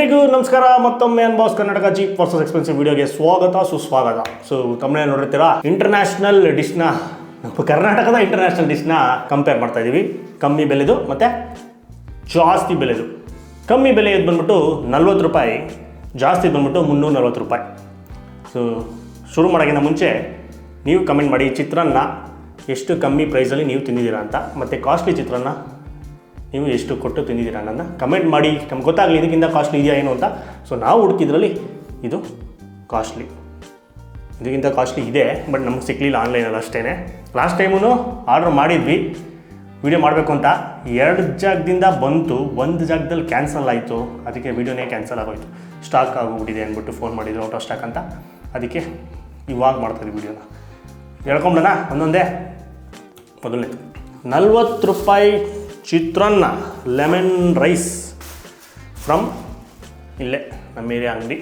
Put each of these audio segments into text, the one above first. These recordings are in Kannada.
ಎಲ್ರಿಗೂ ನಮಸ್ಕಾರ. ಮತ್ತೊಮ್ಮೆ boss Karnataka cheap versus expensive ವಿಡಿಯೋಗೆ ಸ್ವಾಗತ ಸುಸ್ವಾಗತ. ಸೊ ತಮ್ಮನೇ ನೋಡಿರ್ತೀರಾ, ಇಂಟರ್ನ್ಯಾಷನಲ್ ಡಿಶ್ನ ಕರ್ನಾಟಕದ ಇಂಟರ್ನ್ಯಾಷನಲ್ ಡಿಶ್ನ ಕಂಪೇರ್ ಮಾಡ್ತಾ ಇದ್ದೀವಿ. ಕಮ್ಮಿ ಬೆಲೆದು ಮತ್ತು ಜಾಸ್ತಿ ಬೆಲೆದು. ಕಮ್ಮಿ ಬೆಲೆ ಇದು ಬಂದ್ಬಿಟ್ಟು 40 ರೂಪಾಯಿ, ಜಾಸ್ತಿ ಬಂದ್ಬಿಟ್ಟು 340 ರೂಪಾಯಿ. ಸೊ ಶುರು ಮಾಡೋಕ್ಕಿಂತ ಮುಂಚೆ ನೀವು ಕಮೆಂಟ್ ಮಾಡಿ ಚಿತ್ರಾನ್ನ ಎಷ್ಟು ಕಮ್ಮಿ ಪ್ರೈಸಲ್ಲಿ ನೀವು ತಿಂದಿದ್ದೀರಾ ಅಂತ, ಮತ್ತು ಕಾಸ್ಟ್ಲಿ ಚಿತ್ರಾನ್ನ ನೀವು ಎಷ್ಟು ಕೊಟ್ಟು ತಿಂದಿದ್ದೀರಾ ನನ್ನ ಕಮೆಂಟ್ ಮಾಡಿ. ನಮ್ಗೆ ಗೊತ್ತಾಗಲಿ ಇದಕ್ಕಿಂತ ಕಾಸ್ಟ್ಲಿ ಇದೆಯಾ ಏನು ಅಂತ. ಸೊ ನಾವು ಹುಡುಕಿದ್ರಲ್ಲಿ ಇದು ಕಾಸ್ಟ್ಲಿ, ಇದಕ್ಕಿಂತ ಕಾಸ್ಟ್ಲಿ ಇದೆ, ಬಟ್ ನಮ್ಗೆ ಸಿಕ್ಕಲಿಲ್ಲ ಆನ್ಲೈನಲ್ಲಿ ಅಷ್ಟೇ. ಲಾಸ್ಟ್ ಟೈಮೂ ಆರ್ಡ್ರ್ ಮಾಡಿದ್ವಿ ವಿಡಿಯೋ ಮಾಡಬೇಕು ಅಂತ, 2 ಜಾಗದಿಂದ ಬಂತು, 1 ಜಾಗದಲ್ಲಿ ಕ್ಯಾನ್ಸಲ್ ಆಯಿತು. ಅದಕ್ಕೆ ವಿಡಿಯೋನೇ ಕ್ಯಾನ್ಸಲ್ ಆಗೋಯಿತು. ಸ್ಟಾಕ್ ಆಗೋಗ್ಬಿಟ್ಟಿದೆ ಅಂದ್ಬಿಟ್ಟು ಫೋನ್ ಮಾಡಿದ್ರು, ಔಟ್ ಆಫ್ ಸ್ಟಾಕ್ ಅಂತ. ಅದಕ್ಕೆ ಇವಾಗ ಮಾಡ್ತಾಯಿದ್ವಿ ವಿಡಿಯೋನ. ಹೇಳ್ಕೊಂಬಿಡೋಣ ಒಂದೊಂದೇ. ಮೊದಲನೇದು 40 ರೂಪಾಯಿ ಚಿತ್ರಾನ್ನ ಲೆಮನ್ ರೈಸ್ ಫ್ರಮ್ ಇಲ್ಲೇ ನಮ್ಮ ಏರಿಯಾ ಅಂಗಡಿ.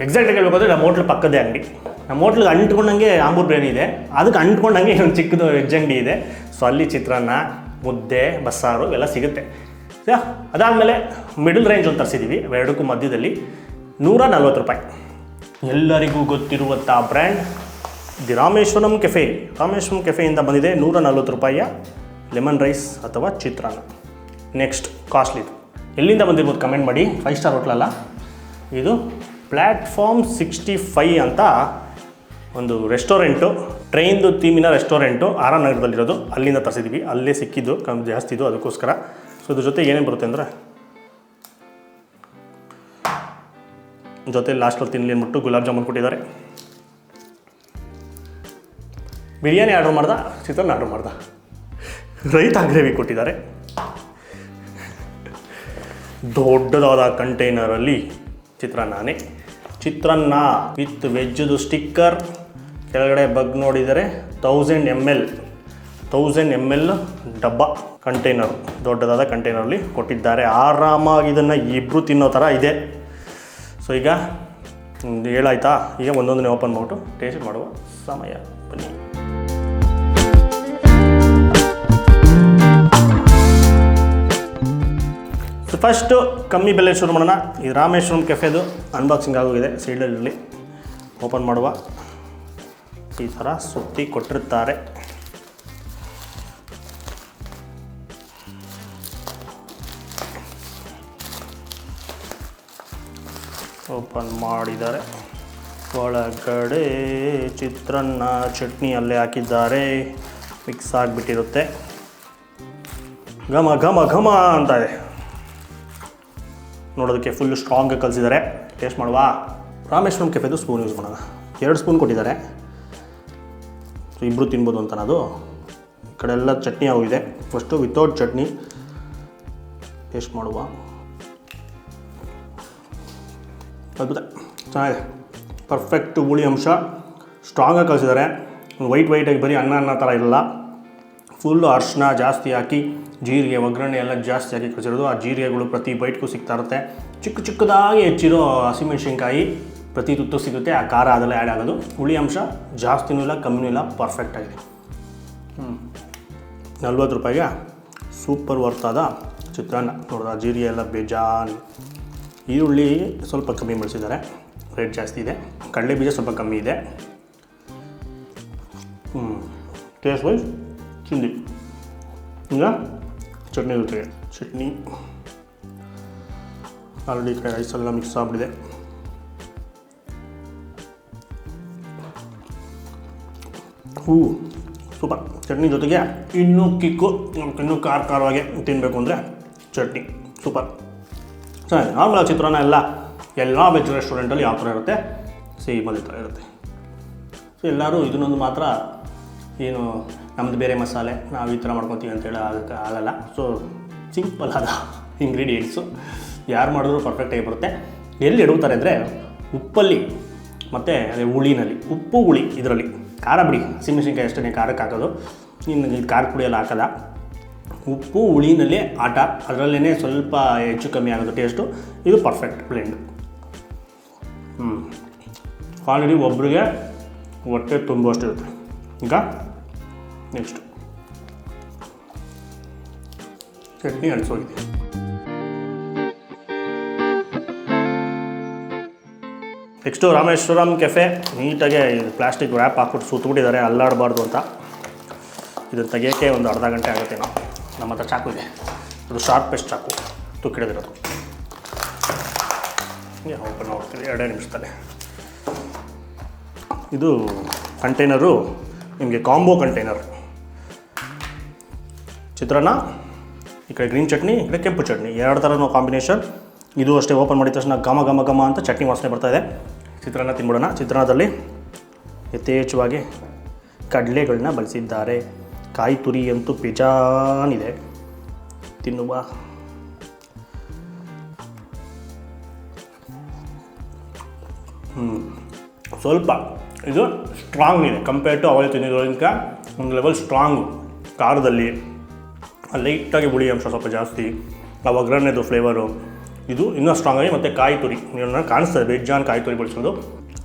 ಎಕ್ಸಾಕ್ಟಾಗಿ ಹೇಳ್ಬೇಕಾದ್ರೆ ನಮ್ಮ ಹೋಟ್ಲ್ ಪಕ್ಕದೇ ಅಂಗಡಿ. ನಮ್ಮ ಹೋಟ್ಲಿಗೆ ಅಂಟ್ಕೊಂಡಂಗೆ ಆಂಬೂರ್ ಬಿರಿಯಾನಿ ಇದೆ, ಅದಕ್ಕೆ ಅಂಟ್ಕೊಂಡಂಗೆ ಒಂದು ಚಿಕ್ಕದು ವೆಜ್ ಅಂಗಡಿ ಇದೆ. ಸೊ ಅಲ್ಲಿ ಚಿತ್ರಾನ್ನ, ಮುದ್ದೆ, ಬಸ್ಸಾರು ಎಲ್ಲ ಸಿಗುತ್ತೆ. ಅದಾದಮೇಲೆ ಮಿಡಲ್ ರೇಂಜ್ ಒಂದು ತರಿಸಿದ್ದೀವಿ, ಎರಡಕ್ಕೂ ಮಧ್ಯದಲ್ಲಿ 140 ರೂಪಾಯಿ. ಎಲ್ಲರಿಗೂ ಗೊತ್ತಿರುವಂಥ brand the Rameshwaram cafe. Rameshwaram ಕೆಫೆಯಿಂದ ಬಂದಿದೆ 140 ರೂಪಾಯಿಯ ಲೆಮನ್ ರೈಸ್ ಅಥವಾ ಚಿತ್ರಾನ್ನ. ನೆಕ್ಸ್ಟ್ ಕಾಸ್ಟ್ಲಿದು ಎಲ್ಲಿಂದ ಬಂದಿರ್ಬೋದು ಕಮೆಂಟ್ ಮಾಡಿ. 5 ಸ್ಟಾರ್ ಹೋಟ್ಲಲ್ಲ ಇದು, ಪ್ಲ್ಯಾಟ್ಫಾರ್ಮ್ 65 ಅಂತ ಒಂದು ರೆಸ್ಟೋರೆಂಟು, ಟ್ರೈನ್ದು ಥೀಮಿನ ರೆಸ್ಟೋರೆಂಟು, ಆರ್ ಆರ್ ನಗರದಲ್ಲಿರೋದು. ಅಲ್ಲಿಂದ ತರಿಸಿದ್ವಿ, ಅಲ್ಲೇ ಸಿಕ್ಕಿದ್ದು ಜಾಸ್ತಿ ಇದು, ಅದಕ್ಕೋಸ್ಕರ. ಸೊ ಇದ್ರ ಜೊತೆ ಏನೇನು ಬರುತ್ತೆ ಅಂದರೆ, ಜೊತೆ ಲಾಸ್ಟಲ್ಲಿ ತಿನ್ನಲಿ ಅಂದ್ಬಿಟ್ಟು ಗುಲಾಬ್ ಜಾಮೂನ್ ಕೊಟ್ಟಿದ್ದಾರೆ. ಬಿರಿಯಾನಿ ಆರ್ಡ್ರ್ ಮಾಡ್ದ, ಚಿತ್ರಾನ್ನ ಆರ್ಡ್ರ್ ಮಾಡ್ದ, ರೈತಾ ಗ್ರೇವಿ ಕೊಟ್ಟಿದ್ದಾರೆ. ದೊಡ್ಡದಾದ ಕಂಟೈನರಲ್ಲಿ ಚಿತ್ರಾನ್ನನೇ, ಚಿತ್ರಾನ್ನ ವಿತ್ ವೆಜ್ಜದು ಸ್ಟಿಕ್ಕರ್. ಕೆಳಗಡೆ ಬಗ್ ನೋಡಿದರೆ 1000 ml ಡಬ್ಬ ಕಂಟೈನರು, ದೊಡ್ಡದಾದ ಕಂಟೈನರಲ್ಲಿ ಕೊಟ್ಟಿದ್ದಾರೆ. ಆರಾಮಾಗಿ ಇದನ್ನು ಇಬ್ಬರು ತಿನ್ನೋ ಥರ ಇದೆ. ಸೊ ಈಗ ಹೇಳಾಯ್ತಾ, ಈಗ ಒಂದೊಂದನೇ ಓಪನ್ ಮಾಡಿಬಿಟ್ಟು ಟೇಸ್ಟ್ ಮಾಡುವ ಸಮಯ. ಬನ್ನಿ. ಫಸ್ಟು ಕಮ್ಮಿ ಬೆಲೆ ಶುರು ಮಾಡೋಣ. ಇದು ರಾಮೇಶ್ವರಂ ಕೆಫೆದು ಅನ್ಬಾಕ್ಸಿಂಗ್ ಆಗೋಗಿದೆ. ಸೈಡಲ್ಲಿ ಓಪನ್ ಮಾಡುವ, ಈ ಥರ ಸುತ್ತಿ ಕೊಟ್ಟಿರ್ತಾರೆ. ಓಪನ್ ಮಾಡಿದ್ದಾರೆ. ಒಳಗಡೆ ಚಿತ್ರಾನ್ನ ಚಟ್ನಿ ಅಲ್ಲೇ ಹಾಕಿದ್ದಾರೆ, ಮಿಕ್ಸ್ ಆಗಿಬಿಟ್ಟಿರುತ್ತೆ. ಘಮ ಘಮ ಘಮ ಅಂತ ಇದೆ. ನೋಡೋದಕ್ಕೆ ಫುಲ್ಲು ಸ್ಟ್ರಾಂಗಾಗಿ ಕಲಿಸಿದ್ದಾರೆ. ಟೇಸ್ಟ್ ಮಾಡುವ. ರಾಮೇಶ್ವರಂ ಕೆಫೆದು ಸ್ಪೂನ್ ಯೂಸ್ ಮಾಡೋಣ. 2 ಸ್ಪೂನ್ ಕೊಟ್ಟಿದ್ದಾರೆ. ಸೊ ಇಬ್ಬರು ತಿನ್ಬೋದು ಅಂತ. ಅದು ಈ ಕಡೆ ಎಲ್ಲ ಚಟ್ನಿ ಆಗೋಗಿದೆ. ಫಸ್ಟು ವಿತೌಟ್ ಚಟ್ನಿ ಟೇಸ್ಟ್ ಮಾಡುವ. ಅದ್ಭುತ, ಚೆನ್ನಾಗಿದೆ. ಪರ್ಫೆಕ್ಟ್ ಹುಳಿ ಅಂಶ, ಸ್ಟ್ರಾಂಗಾಗಿ ಕಲಿಸಿದ್ದಾರೆ. ವೈಟಾಗಿ ಬರೀ ಅನ್ನ ಥರ ಇರಲ್ಲ. ಫುಲ್ಲು ಅರಿಶಿನ ಜಾಸ್ತಿ ಹಾಕಿ, ಜೀರಿಗೆ, ಒಗ್ಗರಣೆ ಎಲ್ಲ ಜಾಸ್ತಿ ಹಾಕಿ ಕಳಿಸಿರೋದು. ಆ ಜೀರಿಗೆಗಳು ಪ್ರತಿ ಬೈಟ್ಗೂ ಸಿಗ್ತಾ ಇರುತ್ತೆ. ಚಿಕ್ಕದಾಗಿ ಹೆಚ್ಚಿರೋ ಹಸಿಮೆಣ್ಸಿನ್ಕಾಯಿ ಪ್ರತಿ ತುತ್ತು ಸಿಗುತ್ತೆ. ಆ ಖಾರ ಅದೆಲ್ಲ ಆ್ಯಡ್ ಆಗೋದು. ಹುಳಿ ಅಂಶ ಜಾಸ್ತಿನೂ ಇಲ್ಲ, ಕಮ್ಮಿನೂ ಇಲ್ಲ, ಪರ್ಫೆಕ್ಟ್ ಆಗಿದೆ. 40 ರೂಪಾಯಿಗೆ ಸೂಪರ್ ವರ್ತಾದ ಚಿತ್ರಾನ್ನ. ನೋಡಿದ ಜೀರಿಗೆ ಎಲ್ಲ ಬೇಜಾನ್. ಈರುಳ್ಳಿ ಸ್ವಲ್ಪ ಕಮ್ಮಿ ಬಳಸಿದ್ದಾರೆ, ರೇಟ್ ಜಾಸ್ತಿ ಇದೆ. ಕಡಲೆ ಬೀಜ ಸ್ವಲ್ಪ ಕಮ್ಮಿ ಇದೆ. ಟೇಸ್ಟ್ ವೈಸ್ ತಿಂಡಿ. ಈಗ ಚಟ್ನಿ ಜೊತೆಗೆ ಚಟ್ನಿ ಆಲ್ರೆಡಿ ಈ ಕಡೆ ರೈಸೆಲ್ಲ ಮಿಕ್ಸ್ ಆಗಿಬಿಟ್ಟಿದೆ. ಸೂಪರ್. ಚಟ್ನಿ ಜೊತೆಗೆ ಇನ್ನೂ ಕಿಕ್ಕು, ಇನ್ನೂ ಖಾರವಾಗಿ ತಿನ್ನಬೇಕು ಅಂದರೆ ಚಟ್ನಿ ಸೂಪರ್, ಚೆನ್ನಾಗಿದೆ. ನಾರ್ಮಲ್ ಚಿತ್ರಾನ್ನ ಎಲ್ಲ ವೆಜ್ ರೆಸ್ಟೋರೆಂಟಲ್ಲಿ ಯಾವ ಥರ ಇರುತ್ತೆ, ಸೇಮ್ ಅದೇ ಥರ ಇರುತ್ತೆ. ಸೊ ಎಲ್ಲರೂ ಇದನ್ನೊಂದು ಮಾತ್ರ ಏನು ನಮ್ಮದು ಬೇರೆ ಮಸಾಲೆ ನಾವು ಈ ಥರ ಮಾಡ್ಕೊತೀವಿ ಅಂತೇಳಿ ಅದಕ್ಕೆ ಆಗಲ್ಲ. ಸೊ ಸಿಂಪಲ್ ಆದ ಇಂಗ್ರೀಡಿಯೆಂಟ್ಸು ಯಾರು ಮಾಡಿದ್ರು ಪರ್ಫೆಕ್ಟಾಗಿ ಬರುತ್ತೆ. ಎಲ್ಲಿ ಎಡುತ್ತಾರೆ ಅಂದರೆ ಉಪ್ಪಲ್ಲಿ ಮತ್ತು ಅದೇ ಹುಳಿನಲ್ಲಿ. ಉಪ್ಪು ಹುಳಿ ಇದರಲ್ಲಿ ಖಾರ ಬಿಡಿ, ಹಸಿಮೆಣ್ಸಿನ್ಕಾಯಿ ಅಷ್ಟೇ ಖಾರಕ್ಕೆ ಹಾಕೋದು. ಇನ್ನು ಇದು ಖಾರದ ಪುಡಿ ಎಲ್ಲ ಹಾಕೋದ. ಉಪ್ಪು ಹುಳಿನಲ್ಲಿ ಆಟ, ಅದರಲ್ಲೇ ಸ್ವಲ್ಪ ಹೆಚ್ಚು ಕಮ್ಮಿ ಆಗೋದು ಟೇಸ್ಟು. ಇದು ಪರ್ಫೆಕ್ಟ್ ಬ್ಲೆಂಡ್. ಆಲ್ರೆಡಿ ಒಬ್ಬರಿಗೆ ಹೊಟ್ಟೆ ತುಂಬುವಷ್ಟಿರುತ್ತೆ. ಈಗ ನೆಕ್ಸ್ಟ್ ಚಟ್ನಿ ಅಳಿಸೋಗಿದೆ. ನೆಕ್ಸ್ಟು ರಾಮೇಶ್ವರಂ ಕೆಫೆ ನೀಟಾಗೆ ಪ್ಲಾಸ್ಟಿಕ್ ರ್ಯಾಪ್ ಹಾಕ್ಬಿಟ್ಟು ಸುತ್ತಬಿಟ್ಟಿದ್ದಾರೆ, ಅಲ್ಲಾಡಬಾರ್ದು ಅಂತ. ಇದನ್ನು ತೆಗಿಯೋಕ್ಕೆ ಒಂದು ಅರ್ಧ ಗಂಟೆ ಆಗುತ್ತೆ. ನಮ್ಮ ಹತ್ರ ಚಾಕು ಇದೆ, ಅದು ಶಾರ್ಪೆಸ್ಟ್ ಚಾಕು, ತುಕ್ಕಿಡೋದಿರೋದು. ಓಪನ್ ಮಾಡ್ತೀವಿ 2 ನಿಮಿಷದಲ್ಲಿ. ಇದು ಕಂಟೈನರು ನಿಮಗೆ ಕಾಂಬೋ ಕಂಟೈನರ್. ಚಿತ್ರಾನ್ನ, ಈ ಕಡೆ ಗ್ರೀನ್ ಚಟ್ನಿ, ಈ ಕಡೆ ಕೆಂಪು ಚಟ್ನಿ, 2 ಥರನೂ ಕಾಂಬಿನೇಷನ್. ಇದು ಅಷ್ಟೇ ಓಪನ್ ಮಾಡಿದ ತಕ್ಷಣ ಘಮ ಘಮ ಘಮ ಅಂತ ಚಟ್ನಿ ವಾಸನೆ ಬರ್ತಾಯಿದೆ. ಚಿತ್ರಾನ್ನ ತಿನ್ಬಿಡೋಣ. ಚಿತ್ರಾನ್ನದಲ್ಲಿ ಯಥೇಚ್ಛವಾಗಿ ಕಡಲೆಗಳನ್ನ ಬಳಸಿದ್ದಾರೆ. ಕಾಯಿ ತುರಿ ಅಂತೂ ಬೇಜಾನಿದೆ. ತಿನ್ನುವ. ಸ್ವಲ್ಪ ಇದು ಸ್ಟ್ರಾಂಗ್ ಇದೆ ಕಂಪೇರ್ ಟು ಅವಳಿ ತಿಂದಿರೋದಕ್ಕೆ. ಒಂದು ಲೆವೆಲ್ ಸ್ಟ್ರಾಂಗು ಖಾರದಲ್ಲಿ, ಲೈಟಾಗಿ ಹುಳಿ ಅಂಶ ಸ್ವಲ್ಪ ಜಾಸ್ತಿ, ಆ ಒಗ್ಗರಣೆದು ಫ್ಲೇವರು ಇದು ಇನ್ನೂ ಸ್ಟ್ರಾಂಗ್ ಆಗಿ. ಮತ್ತು ಕಾಯಿ ತುರಿ ನೀವು ಕಾಣಿಸ್ತದೆ, ಬೇಜಾನ್ ಕಾಯಿ ತುರಿ ಬಳಸೋದು,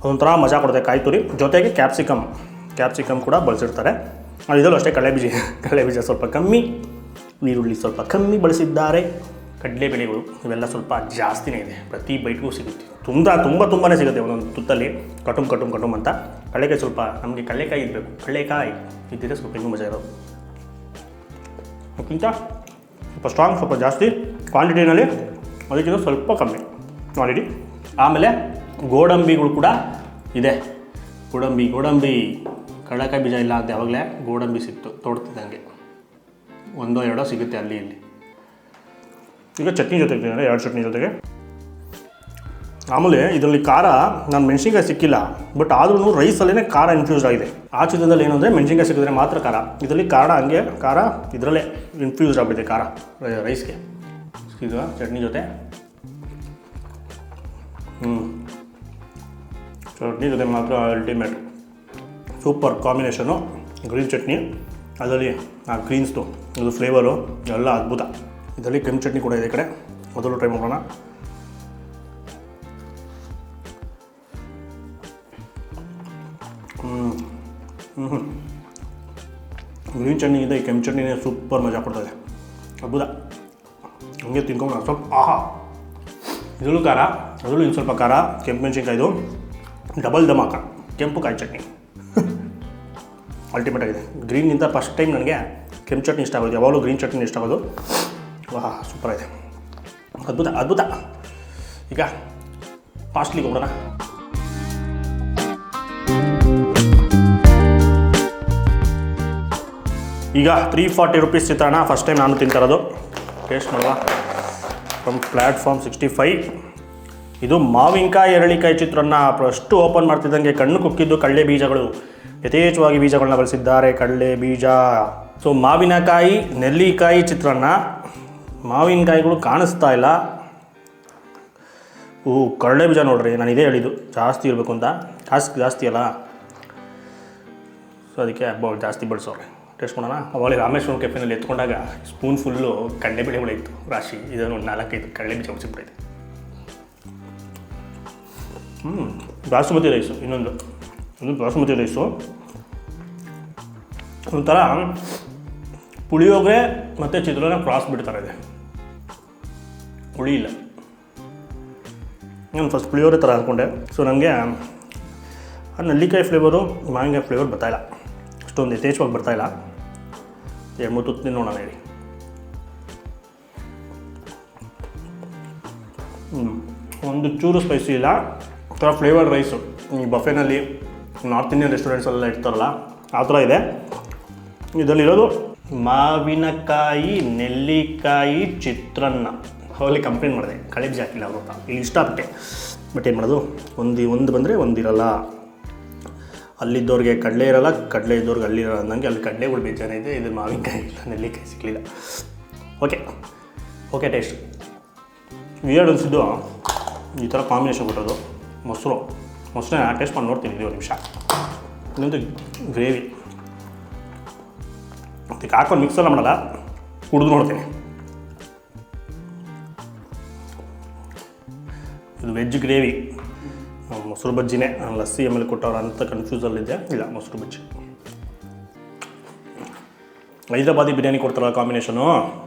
ಅದೊಂಥರ ಮಜಾ ಕೊಡುತ್ತೆ ಕಾಯಿ ತುರಿ. ಜೊತೆಗೆ ಕ್ಯಾಪ್ಸಿಕಮ್ ಕೂಡ ಬಳಸಿರ್ತಾರೆ. ಇದರಲ್ಲೂ ಅಷ್ಟೇ ಕಡಲೆಬೀಜ ಸ್ವಲ್ಪ ಕಮ್ಮಿ, ಈರುಳ್ಳಿ ಸ್ವಲ್ಪ ಕಮ್ಮಿ ಬಳಸಿದ್ದಾರೆ. ಕಡಲೆಬೇಳೆಗಳು ಇವೆಲ್ಲ ಸ್ವಲ್ಪ ಜಾಸ್ತಿನೇ ಇದೆ, ಪ್ರತಿ ಬೈಟ್ಗೂ ಸಿಗುತ್ತೆ. ತುಂಬಾ ಸಿಗುತ್ತೆ ಒಂದೊಂದು ತುತ್ತಲ್ಲಿ, ಕಟುಮ್ ಅಂತ. ಕಡಲೆಕಾಯಿ ಸ್ವಲ್ಪ ನಮಗೆ ಕಡಲೆಕಾಯಿ ಇರಬೇಕು, ಕಡಲೆಕಾಯಿ ಇದ್ದಿದ್ರೆ ಸ್ವಲ್ಪ ಇನ್ನೂ ಮಜಾ ಇರೋದು. ಅದಕ್ಕಿಂತ ಸ್ವಲ್ಪ ಸ್ಟ್ರಾಂಗ್, ಸ್ವಲ್ಪ ಜಾಸ್ತಿ ಕ್ವಾಂಟಿಟಿನಲ್ಲಿ, ಅದಕ್ಕಿಂತ ಸ್ವಲ್ಪ ಕಮ್ಮಿ ಕ್ವಾಂಟಿಟಿ. ಆಮೇಲೆ ಗೋಡಂಬಿಗಳು ಕೂಡ ಇದೆ. ಗೋಡಂಬಿ ಕಡಲೆಕಾಯಿ ಬೀಜ ಇಲ್ಲ ಅಂತ ಯಾವಾಗಲೇ ಗೋಡಂಬಿ ಸಿಕ್ತು ತೋಡ್ತಿದ್ದಂಗೆ, 1-2 ಸಿಗುತ್ತೆ ಅಲ್ಲಿ ಇಲ್ಲಿ. ಈಗ ಚಟ್ನಿ ಜೊತೆಗೆ 2 ಚಟ್ನಿ ಜೊತೆಗೆ. ಆಮೇಲೆ ಇದರಲ್ಲಿ ಖಾರ, ನಾನು ಮೆಣಸಿನ್ಕಾಯಿ ಸಿಕ್ಕಿಲ್ಲ, ಬಟ್ ಆದ್ರೂ ರೈಸಲ್ಲೇ ಖಾರ ಇನ್ಫ್ಯೂಸ್ ಆಗಿದೆ. ಆ ಚಿತ್ರದಲ್ಲಿ ಏನು ಅಂದರೆ ಮೆಣಸಿನ್ಕಾಯಿ ಸಿಕ್ಕಿದ್ರೆ ಮಾತ್ರ ಖಾರ, ಇದರಲ್ಲಿ ಖಾರ ಇದರಲ್ಲೇ ಇನ್ಫ್ಯೂಸ್ ಆಗಿಬಿಟ್ಟಿದೆ ಖಾರ ರೈಸ್ಗೆ. ಇದು ಚಟ್ನಿ ಜೊತೆ ಚಟ್ನಿ ಜೊತೆ ಮಾತ್ರ ultimate, super combination. Green chutney, ಅದರಲ್ಲಿ ಆ ಗ್ರೀನ್ಸ್ದು ಅದು ಫ್ಲೇವರು ಎಲ್ಲ ಅದ್ಭುತ. ಇದರಲ್ಲಿ ಕೆಂಪು ಚಟ್ನಿ ಕೂಡ ಇದೆ ಈ ಕಡೆ, ಮೊದಲು ಟ್ರೈ ಮಾಡೋಣ. ಗ್ರೀನ್ ಚಟ್ನಿಗಿಂತ ಈ ಕೆಂಪು ಚಟ್ನಿನೇ ಸೂಪರ್ ಮಜಾ ಕೊಡ್ತದೆ, ಅದ್ಭುತ. ಹಂಗೆ ತಿನ್ಕೊಂಡು ಸ್ವಲ್ಪ ಆಹಾ. ಇದರಲ್ಲೂ ಖಾರ, ಅದರಲ್ಲೂ ಇನ್ನು ಸ್ವಲ್ಪ ಖಾರ, ಕೆಂಪು ಮೆಣಸಿನ್ಕಾಯ್ದು ಡಬಲ್ ಧಮಾಕ, ಕೆಂಪು ಕಾಯಿ ಚಟ್ನಿ ಅಲ್ಟಿಮೇಟ್ ಆಗಿದೆ. ಗ್ರೀನ್ಗಿಂತ ಫಸ್ಟ್ ಟೈಮ್ ನನಗೆ ಕೆಂಪು ಚಟ್ನಿ ಇಷ್ಟ ಆಗೋದು, ಯಾವಾಗಲೂ ಗ್ರೀನ್ ಚಟ್ನಿ ಇಷ್ಟ ಆಗೋದು. ವಾಹ್, ಸೂಪರ್ ಆಗಿದೆ, ಅದ್ಭುತ. ಈಗ ಫಾಸ್ಟ್ಲಿಗೆ ಹೋಗೋಣ. ಈಗ 340 ರೂಪೀಸ್ ಚಿತ್ರಾನ್ನ ಫಸ್ಟ್ ಟೈಮ್ ನಾನು ತಿಂತಾರೋದು. ಟೇಸ್ಟ್ ಮಾಡುವ. From platform 65. ಇದು ಮಾವಿನಕಾಯಿ ಎರಳಿಕಾಯಿ ಚಿತ್ರಾನ್ನ. ಫಸ್ಟು ಓಪನ್ ಮಾಡ್ತಿದ್ದಂಗೆ ಕಣ್ಣು ಕುಕ್ಕಿದ್ದು ಕಡಲೆ ಬೀಜಗಳು, ಯಥೇಚ್ಛವಾಗಿ ಬೀಜಗಳನ್ನ ಬಳಸಿದ್ದಾರೆ. ಕಡಲೆ ಬೀಜ. ಸೊ ಮಾವಿನಕಾಯಿ ನೆಲ್ಲಿಕಾಯಿ ಚಿತ್ರಾನ್ನ. ಮಾವಿನಕಾಯಿಗಳು ಕಾಣಿಸ್ತಾ ಇಲ್ಲ. ಕಡಲೆ ಬೀಜ ನೋಡ್ರಿ, ನಾನು ಇದೇ ಹೇಳಿದ್ದು ಜಾಸ್ತಿ ಇರಬೇಕು ಅಂತ. ಜಾಸ್ತಿ ಅಲ್ಲ, ಸೊ ಅದಕ್ಕೆ ಜಾಸ್ತಿ ಬಳಸೋರೆ. ಟೇಸ್ಟ್ ಮಾಡೋಣ. ಅವಾಗ ರಾಮೇಶ್ವರಂ ಕೆಫೆನಲ್ಲಿ ಎತ್ಕೊಂಡಾಗ ಸ್ಪೂನ್ ಫುಲ್ಲು ಕಡಲೆಬೇಳೆಗಳು ಇತ್ತು ರಾಶಿ. ಇದನ್ನು 4-5 ಕಡಲೆ ಬೀಜ ಉಳಿಸಿಬಿಟ್ಟೈತೆ. ಬಾಸುಮತಿ ರೈಸು, ಇನ್ನೊಂದು ಬಾಸುಮತಿ ರೈಸು. ಒಂಥರ ಪುಳಿಯೋಗರೆ ಮತ್ತು ಚಿತ್ರಾನ್ನ ಕ್ರಾಸ್ ಬಿಡ್ತಾರೆ ಇದೆ, ಹುಳಿ ಇಲ್ಲ. ನಾನು ಫಸ್ಟ್ ಪುಳಿಯೋಗರೆ ಥರ ಅಂದ್ಕೊಂಡೆ. ಸೊ ನನಗೆ ಆ ನೆಲ್ಲಿಕಾಯಿ ಫ್ಲೇವರು, ಮಾವಿನಕಾಯಿ ಫ್ಲೇವರ್ ಬರ್ತಾಯಿಲ್ಲ, ಅಷ್ಟೊಂದು ಯಥೇಚ್ಛವಾಗಿ ಬರ್ತಾಯಿಲ್ಲ. 2-3 ತುತ್ತು ತಿನ್ನೋಣ ಹೇಳಿ. ಒಂದು ಚೂರು ಸ್ಪೈಸಿ ಇಲ್ಲ, ಒಂಥರ ಫ್ಲೇವರ್ ರೈಸು. ಈ ಬಫೆನಲ್ಲಿ ನಾರ್ತ್ ಇಂಡಿಯನ್ ರೆಸ್ಟೋರೆಂಟ್ಸಲ್ಲೆಲ್ಲ ಇರ್ತಾರಲ್ಲ ಆ ಥರ ಇದೆ. ಇದರಲ್ಲಿರೋದು ಮಾವಿನಕಾಯಿ ನೆಲ್ಲಿಕಾಯಿ ಚಿತ್ರಾನ್ನ. ಅವಲ್ಲಿ ಕಂಪ್ಲೇಂಟ್ ಮಾಡಿದೆ, ಕಳೆ ಬೀಜ ಹಾಕಿಲ್ಲ ಅವರು ಅಂತ. ಇಲ್ಲಿ ಇಷ್ಟಪಟ್ಟೆ, ಬಟ್ ಏನು ಮಾಡೋದು, ಒಂದು ಬಂದರೆ ಒಂದಿರಲ್ಲ. ಅಲ್ಲಿದ್ದವ್ರಿಗೆ ಕಡಲೆ ಇರೋಲ್ಲ, ಕಡಲೆ ಇದ್ದವ್ರಿಗೆ ಅಲ್ಲಿರಲ್ಲ ಅಂದಂಗೆ ಅಲ್ಲಿ ಕಡಲೆಗಳು ಬೇಜಾರ ಇದೆ. ಇದು ಮಾವಿನಕಾಯಿ ಇಲ್ಲ, ನೆಲ್ಲಿಕಾಯಿ ಸಿಗಲಿಲ್ಲ. ಓಕೆ ಟೇಸ್ಟ್ ವಿಯರ್ಡ್ ಅನಿಸಿದ್ದು ಈ ಥರ ಕಾಂಬಿನೇಷನ್ ಕೊಟ್ಟೋದು. ಮೊಸರನ್ನ ಟೇಸ್ಟ್ ಮಾಡಿ ನೋಡ್ತೀನಿ 2 ನಿಮಿಷ. ಇನ್ನೊಂದು ಗ್ರೇವಿ ಅದಕ್ಕೆ ಹಾಕೊಂಡು ಮಿಕ್ಸೆಲ್ಲ ಮಾಡಲ್ಲ, ಕುಡಿದು ನೋಡ್ತೀನಿ. ಇದು ವೆಜ್ ಗ್ರೇವಿ, ಮೊಸರು ಬಜ್ಜಿನೇ. ಲಸ್ಸಿ ಆಮೇಲೆ ಕೊಟ್ಟವ್ರು ಅಂತ ಕನ್ಫ್ಯೂಸಲ್ಲಿದೆ. ಇಲ್ಲ, ಮೊಸರು ಬಜ್ಜಿ. ಹೈದ್ರಾಬಾದಿ ಬಿರಿಯಾನಿ ಕೊಡ್ತಾರಲ್ಲ ಕಾಂಬಿನೇಷನು,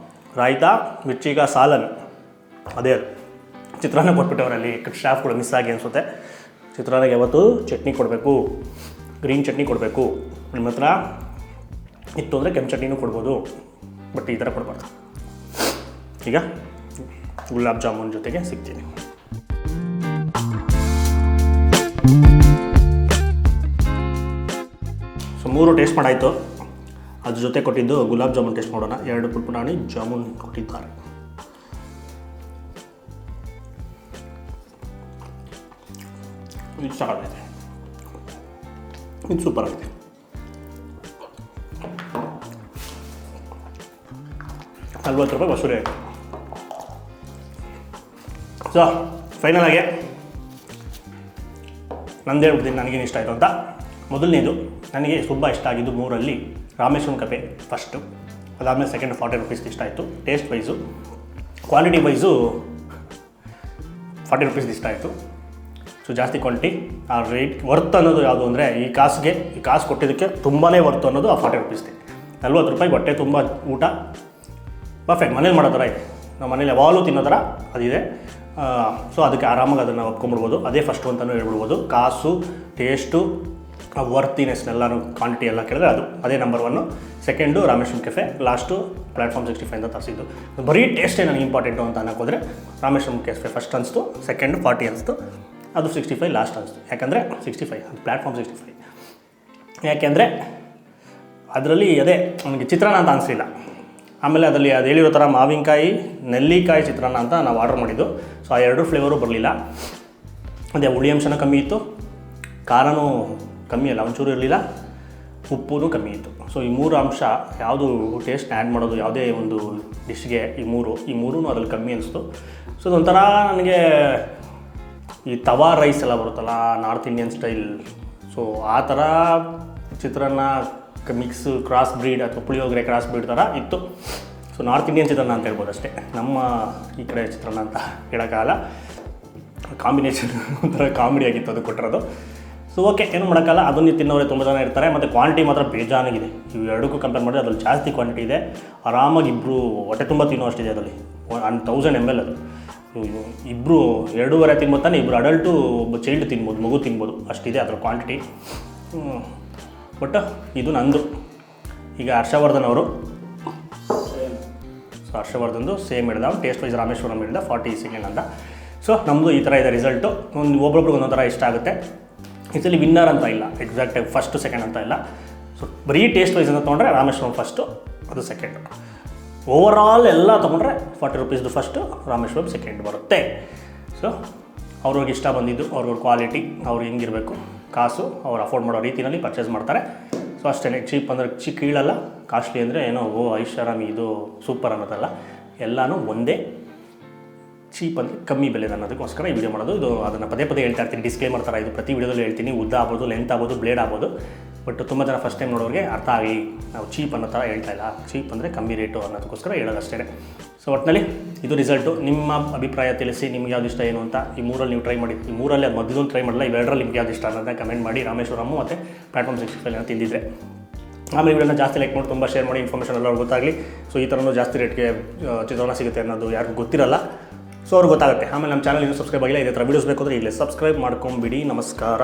ರಾಯ್ತಾ ಮಿರ್ಚಿಗ ಸಾಲನ್, ಅದೇ ಅದು ಚಿತ್ರಾನ್ನ ಕೊಟ್ಬಿಟ್ಟವರಲ್ಲಿ. ಶಾಫ್ ಕೂಡ ಮಿಸ್ ಆಗಿ ಅನಿಸುತ್ತೆ. ಚಿತ್ರಾನ್ನಕ್ಕೆ ಯಾವತ್ತು ಚಟ್ನಿ ಕೊಡಬೇಕು, ಗ್ರೀನ್ ಚಟ್ನಿ ಕೊಡಬೇಕು. ನಿಮ್ಮ ಹತ್ರ ಇತ್ತು ಅಂದರೆ ಕೆಂಪು ಚಟ್ನಿನೂ ಕೊಡ್ಬೋದು, ಬಟ್ ಈ ಥರ ಕೊಡಬಾರ್ದು. ಈಗ ಗುಲಾಬ್ ಜಾಮೂನ್ ಜೊತೆಗೆ ಸಿಗ್ತೀನಿ. ಸೊ 3 ಟೇಸ್ಟ್ ಮಾಡಾಯಿತು. ಅದ್ರ ಜೊತೆ ಕೊಟ್ಟಿದ್ದು ಗುಲಾಬ್ ಜಾಮೂನ್ ಟೇಸ್ಟ್ ಮಾಡೋಣ. 2 ಪುಟಾಣಿ ಜಾಮೂನ್ ಕೊಟ್ಟಿದ್ದಾರೆ. ಇದು ಸಾಕಾಗಿದೆ, ಇದು ಸೂಪರ್ ಆಗಿದೆ. ₹40 ವಸೂಲಿ ಆಯಿತು. ಸೊ ಫೈನಲ್ ಆಗಿ ನಂದು ಹೇಳ್ಬಿಡ್ತೀನಿ ನನಗೇನು ಇಷ್ಟ ಆಯಿತು ಅಂತ. ಮೊದಲನೇದು ನನಗೆ ತುಂಬ ಇಷ್ಟ ಆಗಿದ್ದು 3ರಲ್ಲಿ ರಾಮೇಶ್ವರಂ ಕೆಫೆ ಫಸ್ಟು, ಅದಾದಮೇಲೆ ಸೆಕೆಂಡ್ ₹40 ಇಷ್ಟ ಆಯಿತು. ಟೇಸ್ಟ್ ವೈಸು, ಕ್ವಾಲಿಟಿ ವೈಸು ₹40 ಇಷ್ಟ ಆಯಿತು. ಸೊ ಜಾಸ್ತಿ ಕ್ವಾಂಟಿಟಿ, ಆ ರೇಟ್ ವರ್ತ್ ಅನ್ನೋದು ಯಾವುದು ಅಂದರೆ ಈ ಕಾಸು ಕೊಟ್ಟಿದ್ದಕ್ಕೆ ತುಂಬಾ ವರ್ತು ಅನ್ನೋದು ಆ ₹40. ₹40 ಹೊಟ್ಟೆ ತುಂಬ ಊಟ ಪರ್ಫೆಕ್ಟ್ ಮನೇಲಿ ಮಾಡೋ ಥರ ಇದೆ. ನಾವು ಮನೇಲಿ ಯಾವಾಗಲೂ ತಿನ್ನೋ ಥರ ಅದಿದೆ. ಸೊ ಅದಕ್ಕೆ ಆರಾಮಾಗಿ ಅದನ್ನು ಒಪ್ಕೊಂಡ್ಬಿಡ್ಬೋದು. ಅದೇ ಫಸ್ಟು ಅಂತಲೂ ಹೇಳ್ಬಿಡ್ಬೋದು. ಕಾಸು, ಟೇಸ್ಟು, ವರ್ತಿನೆಸ್ನೆಲ್ಲನೂ ಕ್ವಾಂಟಿಟಿ ಎಲ್ಲ ಕೇಳಿದ್ರೆ ಅದೇ number 1. Second Rameshwaram cafe, last platform 65 ಅಂತ ತರಿಸಿದ್ದು. ಬರೀ ಟೇಸ್ಟೇ ನನಗೆ ಇಂಪಾರ್ಟೆಂಟು ಅಂತ ಅನ್ನೋಕ್ಕೋದ್ರೆ ರಾಮೇಶ್ವರಂ ಕೆಫೆ ಫಸ್ಟ್ ಅನಿಸ್ತು, ಸೆಕೆಂಡು 40 ಅನಿಸ್ತು, ಅದು 65 ಲಾಸ್ಟ್ ಅನಿಸ್ತು. ಯಾಕಂದರೆ 65 ಅದು ಪ್ಲ್ಯಾಟ್ಫಾರ್ಮ್ 65. ಯಾಕೆಂದರೆ ಅದರಲ್ಲಿ ಅದೇ ನನಗೆ ಚಿತ್ರಾನ್ನ ಅಂತ ಅನಿಸಲಿಲ್ಲ. ಆಮೇಲೆ ಅದರಲ್ಲಿ ಅದು ಹೇಳಿರೋ ಥರ ಮಾವಿನಕಾಯಿ, ನೆಲ್ಲಿಕಾಯಿ ಚಿತ್ರಾನ್ನ ಅಂತ ನಾವು ಆರ್ಡ್ರ್ ಮಾಡಿದ್ದು. ಸೊ ಆ 2 ಫ್ಲೇವರು ಬರಲಿಲ್ಲ. ಅದೇ ಹುಳಿ ಅಂಶನೂ ಕಮ್ಮಿ ಇತ್ತು, ಖಾರನೂ ಕಮ್ಮಿ ಅಲ್ಲ, ಒಂಚೂರು ಇರಲಿಲ್ಲ, ಉಪ್ಪೂ ಕಮ್ಮಿ ಇತ್ತು. ಸೊ ಈ 3 ಅಂಶ ಯಾವುದು ಟೇಸ್ಟ್ ಆ್ಯಡ್ ಮಾಡೋದು ಯಾವುದೇ ಒಂದು ಡಿಶ್ಗೆ ಈ ಮೂರೂ ಅದ್ರಲ್ಲಿ ಕಮ್ಮಿ ಅನಿಸ್ತು. ಸೊ ಅದೊಂಥರ ನನಗೆ ಈ ತವಾ ರೈಸ್ ಎಲ್ಲ ಬರುತ್ತಲ್ಲ ನಾರ್ತ್ ಇಂಡಿಯನ್ ಸ್ಟೈಲ್, ಸೊ ಆ ಥರ ಚಿತ್ರಾನ್ನ ಮಿಕ್ಸ್ ಕ್ರಾಸ್ ಬ್ರೀಡ್ ಅಥವಾ ಪುಳಿಯೋಗರೆ ಕ್ರಾಸ್ ಬ್ರೀಡ್ ಥರ ಇತ್ತು. ಸೊ ನಾರ್ತ್ ಇಂಡಿಯನ್ ಚಿತ್ರಾನ್ನ ಅಂತ ಹೇಳ್ಬೋದು ಅಷ್ಟೇ, ನಮ್ಮ ಈ ಕಡೆ ಚಿತ್ರಾನ್ನ ಅಂತ ಹೇಳೋಕ್ಕಾಗಲ್ಲ. ಕಾಂಬಿನೇಷನ್ ಒಂಥರ ಕಾಮಿಡಿ ಆಗಿತ್ತು ಅದು ಕೊಟ್ಟಿರೋದು. ಸೊ ಓಕೆ, ಏನು ಮಾಡೋಕ್ಕಲ್ಲ, ಅದನ್ನು ತಿನ್ನೋರೆ ತುಂಬ ಜನ ಇರ್ತಾರೆ. ಮತ್ತು ಕ್ವಾಂಟಿಟಿ ಮಾತ್ರ ಬೇಜಾನಾಗಿದೆ. ಇವು ಎರಡಕ್ಕೂ ಕಂಪೇರ್ ಮಾಡಿದ್ರೆ ಅದ್ರಲ್ಲಿ ಜಾಸ್ತಿ ಕ್ವಾಂಟಿಟಿ ಇದೆ. ಆರಾಮಾಗಿ ಇಬ್ಬರು ಹೊಟ್ಟೆ ತುಂಬ ತಿನ್ನೋ ಅಷ್ಟಿದೆ ಅದರಲ್ಲಿ. 1000 ml ಅದು. ಇಬ್ಬರು 2.5 ತಿನ್ಬೋದು ತಾನೆ, ಇಬ್ಬರು ಅಡಲ್ಟು ಒಬ್ಬ ಚೈಲ್ಡ್ ತಿನ್ಬೋದು, ಮಗು ತಿನ್ಬೋದು, ಅಷ್ಟಿದೆ ಅದರ ಕ್ವಾಂಟಿಟಿ. ಬಟ್ ಇದು ನಂದು. ಈಗ ಹರ್ಷವರ್ಧನ್ ಅವರು, ಸೊ ಹರ್ಷವರ್ಧನ್ದು ಸೇಮ್ ಹೇಳಿದ, ಟೇಸ್ಟ್ ವೈಸ್ ರಾಮೇಶ್ವರಂ ಹೇಳಿದ 40 ಸೆಕೆಂಡ್ ಅಂತ. ಸೊ ನಮ್ಮದು ಈ ಥರ ಇದೆ ರಿಸಲ್ಟು. ಒಬ್ಬೊಬ್ರಿಗೆ ಒಂದೊಂದು ಥರ ಇಷ್ಟ ಆಗುತ್ತೆ. ಇದರಲ್ಲಿ ವಿನ್ನರ್ ಅಂತ ಇಲ್ಲ, ಎಕ್ಸಾಕ್ಟಾಗಿ ಫಸ್ಟು ಸೆಕೆಂಡ್ ಅಂತ ಇಲ್ಲ. ಸೊ ಬರೀ ಟೇಸ್ಟ್ ವೈಸ್ ಅಂತ ತೊಗೊಂಡ್ರೆ ರಾಮೇಶ್ವರಂ ಫಸ್ಟು, ಅದು ಸೆಕೆಂಡು. ಓವರಾಲ್ ಎಲ್ಲ ತೊಗೊಂಡ್ರೆ ₹40 ಫಸ್ಟು, ರಾಮೇಶ್ವರಂ ಸೆಕೆಂಡ್ ಬರುತ್ತೆ. ಸೊ ಅವ್ರಿಗೆ ಇಷ್ಟ ಬಂದಿದ್ದು, ಅವ್ರವ್ರ ಕ್ವಾಲಿಟಿ, ಅವ್ರು ಹೆಂಗಿರಬೇಕು, ಕಾಸು ಅವ್ರು ಅಫೋರ್ಡ್ ಮಾಡೋ ರೀತಿಯಲ್ಲಿ ಪರ್ಚೇಸ್ ಮಾಡ್ತಾರೆ. ಸೊ ಅಷ್ಟೇ. ಚೀಪ್ ಅಂದರೆ ಕೀಳಲ್ಲ, ಕಾಸ್ಟ್ಲಿ ಅಂದರೆ ಏನೋ ಐಷಾರಾಮಿ ಇದು ಸೂಪರ್ ಅನ್ನೋದಲ್ಲ, ಎಲ್ಲನೂ ಒಂದೇ. ಚೀಪ್ ಅಂದರೆ ಕಮ್ಮಿ ಬೆಲೆ ಅನ್ನೋದಕ್ಕೋಸ್ಕರ ಈ ವಿಡಿಯೋ ಮಾಡೋದು. ಇದು ಅದನ್ನು ಪದೇ ಹೇಳ್ತಾ ಇರ್ತೀನಿ, ಡಿಸ್ಕ್ಲೇಮರ್ ಥರ. ಇದು ಪ್ರತಿ ವಿಡಿಯೋದಲ್ಲಿ ಹೇಳ್ತೀನಿ, ಉದ್ದ ಆಗ್ಬೋದು, ಲೆಂತ್ ಆಗ್ಬೋದು, ಬ್ಲೇಡ್ ಆಗ್ಬೋದು. ಬಟ್ ತುಂಬ ಜನ ಫಸ್ಟ್ ಟೈಮ್ ನೋಡೋರಿಗೆ ಅರ್ಥ ಆಗಲಿ, ನಾವು ಚೀಪ್ ಅನ್ನೋ ಥರ ಹೇಳ್ತಾ ಇಲ್ಲ. ಚೀಪ್ ಅಂದರೆ ಕಮ್ಮಿ ರೇಟು ಅನ್ನೋದಕ್ಕೋಸ್ಕರ ಹೇಳೋದಷ್ಟೇ. ಸೊ ಒಟ್ಟಿನಲ್ಲಿ ಇದು ರಿಸಲ್ಟು. ನಿಮ್ಮ ಅಭಿಪ್ರಾಯ ತಿಳಿಸಿ, ನಿಮ್ಗೆ ಯಾವ್ದು ಇಷ್ಟ ಏನು ಅಂತ. ಈ 3ರಲ್ಲಿ ನೀವು ಟ್ರೈ ಮಾಡಿ. ಈ 3ರಲ್ಲಿ ಅದು ಮಧ್ಯದೊಂದು ಟ್ರೈ ಮಾಡಲ್ಲ, ಇವೆರಡರಲ್ಲಿ ನಿಮ್ಗೆ ಯಾವ್ದು ಇಷ್ಟ ಅನ್ನೋದನ್ನ ಕಮೆಂಟ್ ಮಾಡಿ. ರಾಮೇಶ್ವರಮ್ಮು ಮತ್ತು ಪ್ಲ್ಯಾಟ್ಫಾರ್ಮ್ 65 ತಿಂದಿದ್ರೆ. ಆಮೇಲೆ ವಿಡಿಯೋನ ಜಾಸ್ತಿ ಲೈಕ್ ಮಾಡಿ, ತುಂಬ ಶೇರ್ ಮಾಡಿ, ಇನ್ಫಾರ್ಮೇಷನ್ ಎಲ್ಲರೂ ಗೊತ್ತಾಗಲಿ. ಸೊ ಈ ಥರನೂ ಜಾಸ್ತಿ ರೇಟ್ಗೆ ಚಿತ್ರಾನ್ನ ಸಿಗುತ್ತೆ ಅನ್ನೋದು ಯಾರಿಗೂ ಗೊತ್ತಿರಲ್ಲ. ಸೊ ಅವ್ರಿಗೆ ಗೊತ್ತಾಗುತ್ತೆ. ಆಮೇಲೆ ನಮ್ಮ ಚಾನಲ್ ಇನ್ನೂ ಸಬ್ಸ್ಕ್ರೈಬ್ ಆಗಿಲ್ಲ, ಇದೇ ಥರ ವೀಡಿಯೋಸ್ ಬೇಕು ಅಂದರೆ ಈಗಲೇ ಸಬ್ಸ್ಕ್ರೈಬ್ ಮಾಡ್ಕೊಂಬಿಡಿ. ನಮಸ್ಕಾರ.